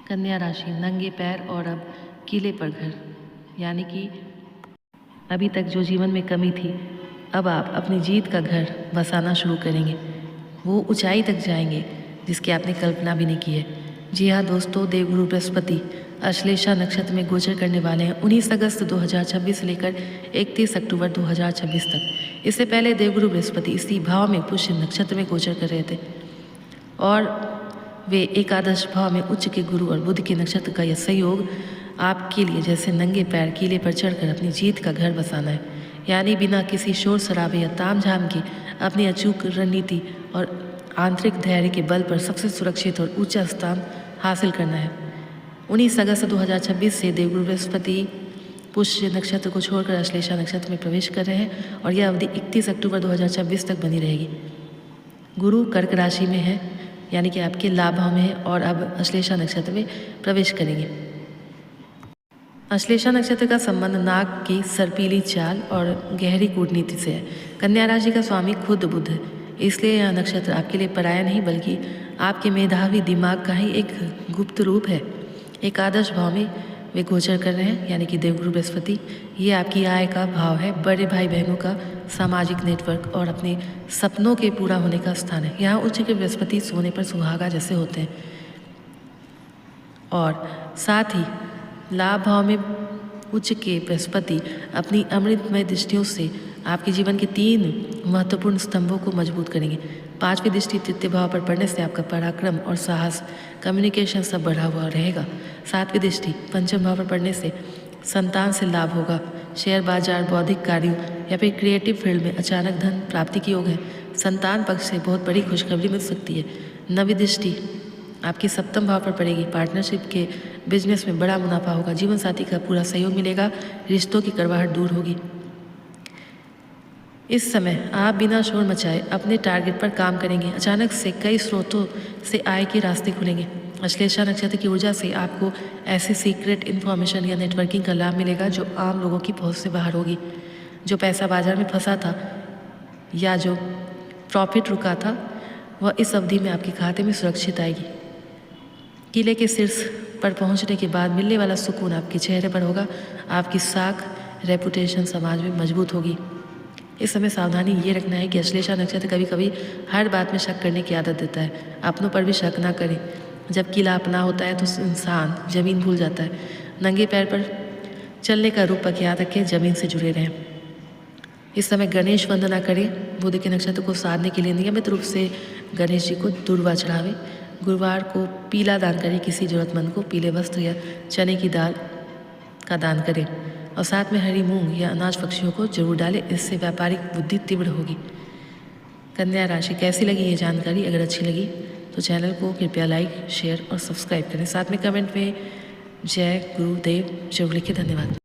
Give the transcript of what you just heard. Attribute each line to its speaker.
Speaker 1: कन्या राशि, नंगे पैर और अब किले पर घर, यानी कि अभी तक जो जीवन में कमी थी, अब आप अपनी जीत का घर बसाना शुरू करेंगे। वो ऊंचाई तक जाएंगे जिसकी आपने कल्पना भी नहीं की है। जी हाँ दोस्तों, देवगुरु बृहस्पति अश्लेषा नक्षत्र में गोचर करने वाले हैं 19 अगस्त 2026 से लेकर 31 अक्टूबर 2026 तक। इससे पहले देवगुरु बृहस्पति इसी भाव में पुष्य नक्षत्र में गोचर कर रहे थे और वे एकादश भाव में उच्च के गुरु और बुध के नक्षत्र का यह संयोग आपके लिए जैसे नंगे पैर किले पर चढ़कर अपनी जीत का घर बसाना है, यानी बिना किसी शोर शराबे या तामझाम के अपनी अचूक रणनीति और आंतरिक धैर्य के बल पर सबसे सुरक्षित और ऊंचा स्थान हासिल करना है। 19 अगस्त 2026 से देवगुरु बृहस्पति पुष्य नक्षत्र को छोड़कर अश्लेषा नक्षत्र में प्रवेश कर रहे हैं और यह अवधि 31 अक्टूबर 2026 तक बनी रहेगी। गुरु कर्क राशि में है, यानी कि आपके लाभ भाव में है और अब अश्लेषा नक्षत्र में प्रवेश करेंगे। अश्लेषा नक्षत्र का संबंध नाग की सर्पीली चाल और गहरी कूटनीति से है। कन्या राशि का स्वामी खुद बुध है, इसलिए यह नक्षत्र आपके लिए पराया नहीं बल्कि आपके मेधावी दिमाग का ही एक गुप्त रूप है। एकादश भाव में वे गोचर कर रहे हैं, यानी कि देवगुरु बृहस्पति। ये आपकी आय का भाव है, बड़े भाई बहनों का सामाजिक नेटवर्क और अपने सपनों के पूरा होने का स्थान है। यहाँ उच्च के बृहस्पति सोने पर सुहागा जैसे होते हैं और साथ ही लाभ भाव में उच्च के बृहस्पति अपनी अमृतमय दृष्टियों से आपके जीवन के 3 महत्वपूर्ण स्तंभों को मजबूत करेंगे। 5वीं दृष्टि तृतीय भाव पर पड़ने से आपका पराक्रम और साहस, कम्युनिकेशन सब बढ़ा हुआ रहेगा। 7वीं दृष्टि पंचम भाव पर पड़ने से संतान से लाभ होगा। शेयर बाजार, बौद्धिक कार्यों या फिर क्रिएटिव फील्ड में अचानक धन प्राप्ति के योग है। संतान पक्ष से बहुत बड़ी खुशखबरी मिल सकती है। 9वीं दृष्टि आपकी सप्तम भाव पर पड़ेगी। पार्टनरशिप के बिजनेस में बड़ा मुनाफा होगा। जीवन साथी का पूरा सहयोग मिलेगा। रिश्तों की कड़वाहट दूर होगी। इस समय आप बिना शोर मचाए अपने टारगेट पर काम करेंगे। अचानक से कई स्रोतों से आय के रास्ते खुलेंगे। अश्लेषा नक्षत्र की ऊर्जा से आपको ऐसी सीक्रेट इन्फॉर्मेशन या नेटवर्किंग का लाभ मिलेगा जो आम लोगों की पहुंच से बाहर होगी। जो पैसा बाजार में फंसा था या जो प्रॉफिट रुका था, वह इस अवधि में आपके खाते में सुरक्षित आएगी। किले के शीर्ष पर पहुंचने के बाद मिलने वाला सुकून आपके चेहरे पर होगा। आपकी साख, रेपुटेशन समाज में मजबूत होगी। इस समय सावधानी ये रखना है कि अश्लेषा नक्षत्र कभी कभी हर बात में शक करने की आदत देता है। अपनों पर भी शक ना करें। जब किला अपना होता है तो इंसान जमीन भूल जाता है। नंगे पैर पर चलने का रूप पक याद रखें, जमीन से जुड़े रहें। इस समय गणेश वंदना करें। बुध के नक्षत्र को साधने के लिए नियमित रूप से गणेश जी को दूर्वा चढ़ावें। गुरुवार को पीला दान करें। किसी जरूरतमंद को पीले वस्त्र या चने की दाल का दान करें और साथ में हरी मूंग या अनाज पक्षियों को जरूर डालें। इससे व्यापारिक बुद्धि तीव्र होगी। कन्या राशि, कैसी लगी ये जानकारी? अगर अच्छी लगी तो चैनल को कृपया लाइक, शेयर और सब्सक्राइब करें। साथ में कमेंट में जय गुरुदेव जरूर लिखें। धन्यवाद।